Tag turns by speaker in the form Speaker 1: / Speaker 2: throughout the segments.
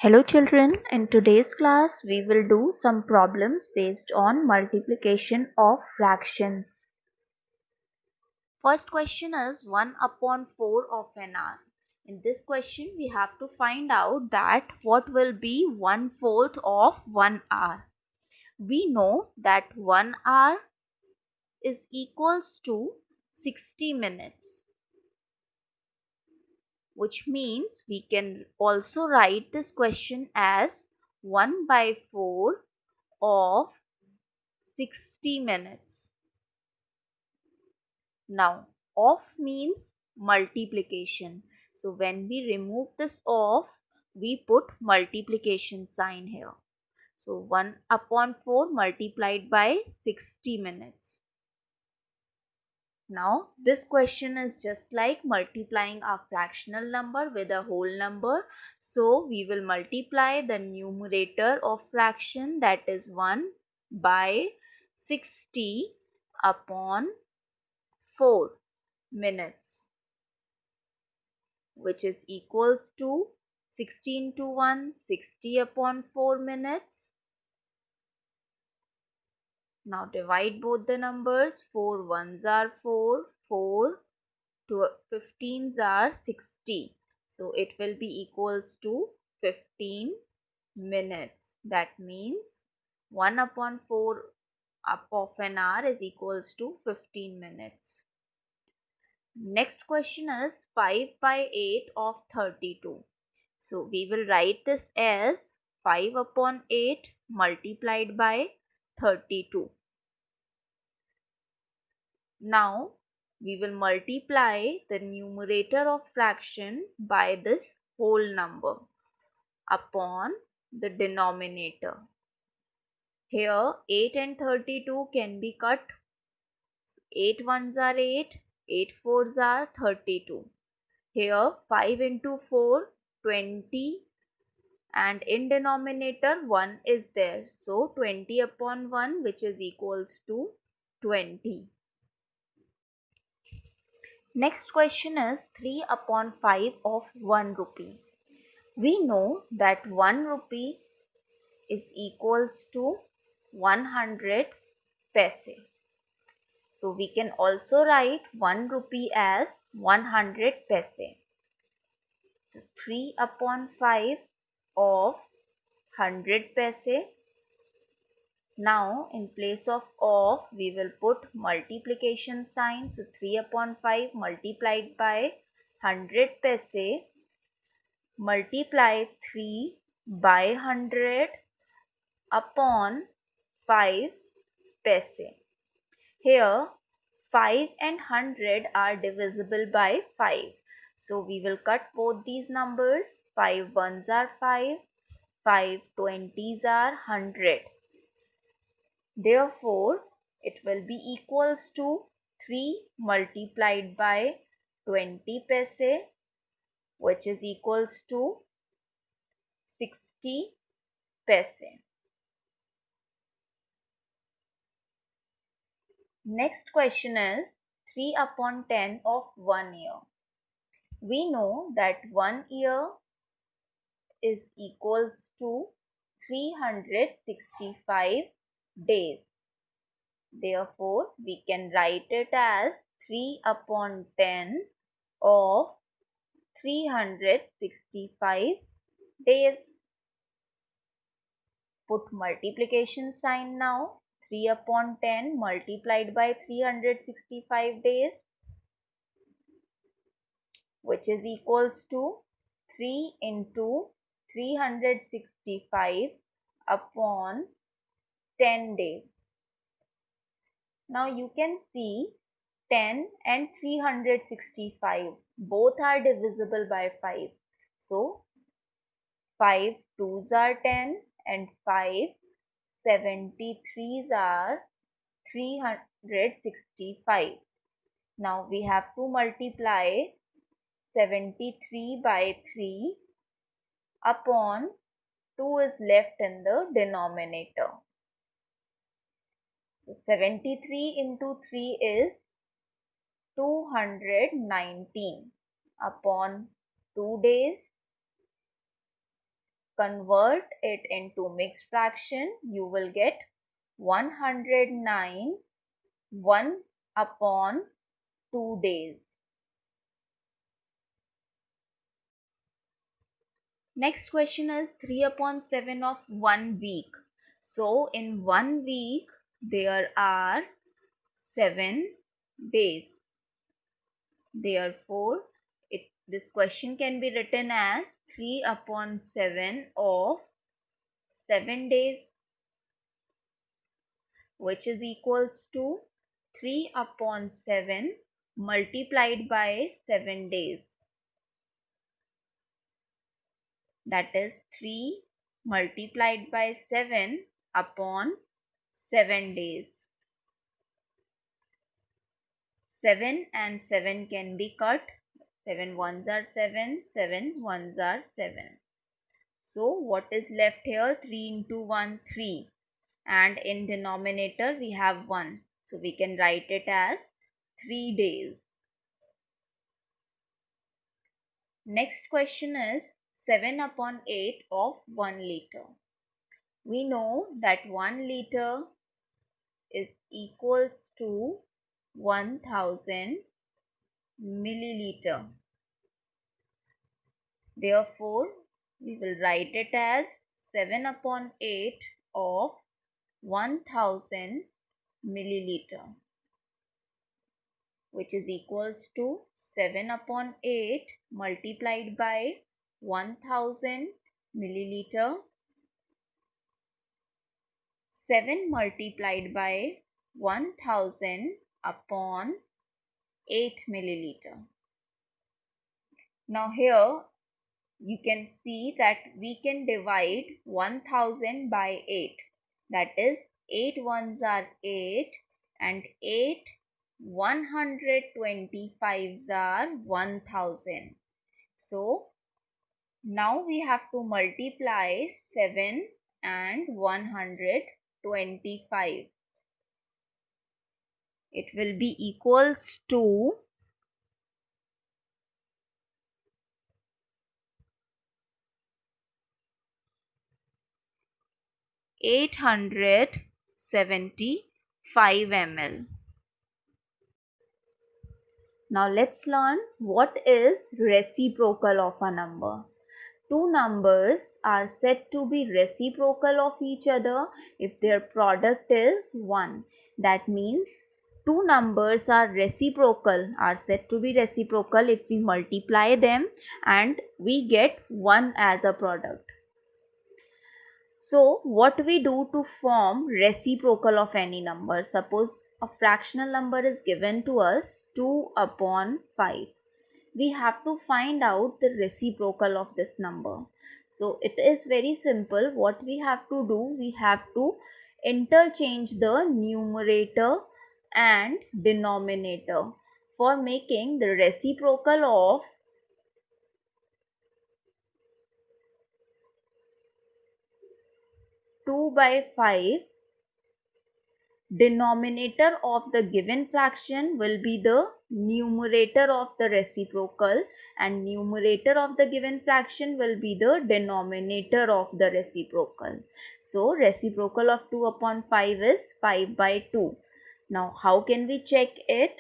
Speaker 1: Hello children, in today's class we will do some problems based on multiplication of fractions. First question is 1 upon 4 of an hour. In this question we have to find out that what will be 1/4 of 1 hour. We know that 1 hour is equals to 60 minutes, which means we can also write this question as 1 by 4 of 60 minutes. Now, of means multiplication. So, when we remove this of, we put multiplication sign here. So, 1 upon 4 multiplied by 60 minutes. Now, this question is just like multiplying a fractional number with a whole number. So, we will multiply the numerator of fraction, that is 1, by 60 upon 4 minutes, which is equals to 16 to 1, 60 upon 4 minutes. Now divide both the numbers. 4 ones are 4, 4 15s are 60. So it will be equals to 15 minutes. That means 1 upon 4 of an hour is equals to 15 minutes. Next question is 5 by 8 of 32. So we will write this as 5 upon 8 multiplied by 32. Now we will multiply the numerator of fraction by this whole number upon the denominator. Here 8 and 32 can be cut. 8 ones are 8, 8 fours are 32. Here 5 into 4, 20, and in denominator 1 is there. So 20 upon 1, which is equals to 20. Next question is 3 upon 5 of 1 rupee. We know that 1 rupee is equals to 100 paise. So we can also write 1 rupee as 100 paise. So 3 upon 5 of 100 paise. Now in place of we will put multiplication sign. So 3 upon 5 multiplied by 100 paise, multiply 3 by 100 upon 5 paise. Here 5 and 100 are divisible by 5. So we will cut both these numbers. 5 ones are 5, 5 20s are 100. Therefore, it will be equals to 3 multiplied by 20 paise, which is equals to 60 paise. Next question is 3 upon 10 of 1 year. We know that 1 year is equals to 365 days. Therefore, we can write it as 3 upon 10 of 365 days. Put multiplication sign now. 3 upon 10 multiplied by 365 days, which is equals to 3 into 365 upon 10 days. Now you can see 10 and 365 both are divisible by 5. So 5 2s are 10 and 5 73s are 365. Now we have to multiply 73 by 3 upon 2 is left in the denominator. So 73 into 3 is 219 upon 2 days. convert it into mixed fraction, you will get 109 1 upon 2 days. Next question is 3 upon 7 of 1 week. So in 1 week there are 7 days. Therefore, this question can be written as 3 upon 7 of 7 days, which is equals to 3 upon 7 multiplied by 7 days. That is 3 multiplied by 7 upon 7 days. 7 and 7 can be cut. 7 ones are 7, 7 ones are 7. So what is left here? 3 into 1, 3. And in denominator we have 1. So we can write it as 3 days. Next question is 7 upon 8 of 1 liter. We know that 1 liter is equals to 1000 milliliter. Therefore, we will write it as 7 upon 8 of 1000 milliliter, which is equals to 7 upon 8 multiplied by 1000 milliliter. 7 multiplied by 1000 upon 8 milliliter. Now here you can see that we can divide 1000 by 8. That is 8 ones are 8 and 8 125s are 1000. So now we have to multiply 7 and 125. It will be equals to 875 ml. Now let's learn what is reciprocal of a number. Two numbers are said to be reciprocal of each other if their product is 1. That means two numbers are said to be reciprocal if we multiply them and we get 1 as a product. So what we do to form reciprocal of any number? Suppose a fractional number is given to us 2 upon 5. We have to find out the reciprocal of this number. So it is very simple. What we have to do? We have to interchange the numerator and denominator for making the reciprocal of 2 by 5. Denominator of the given fraction will be the numerator of the reciprocal and numerator of the given fraction will be the denominator of the reciprocal. So reciprocal of 2 upon 5 is 5 by 2. Now how can we check it?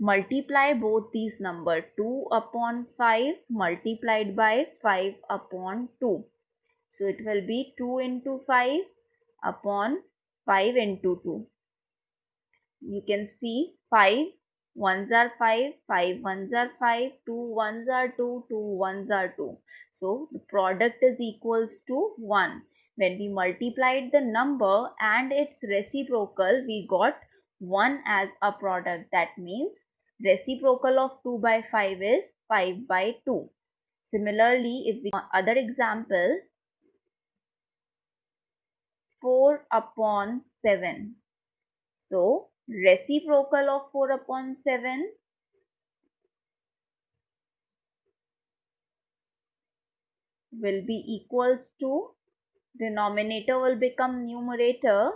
Speaker 1: Multiply both these numbers. 2 upon 5 multiplied by 5 upon 2. So it will be 2 into 5 upon 5 into 2. You can see 5 ones are 5, 5 ones are 5, 2 ones are 2, 2 ones are 2. So the product is equals to 1. When we multiplied the number and its reciprocal, we got 1 as a product. That means reciprocal of 2 by 5 is 5 by 2. Similarly, if we other example, 4 upon 7. So, reciprocal of 4 upon 7 will be equals to, denominator will become numerator,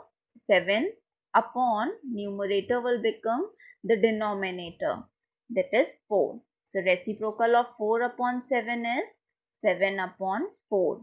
Speaker 1: 7 upon numerator will become the denominator, that is 4. So, reciprocal of 4 upon 7 is 7 upon 4.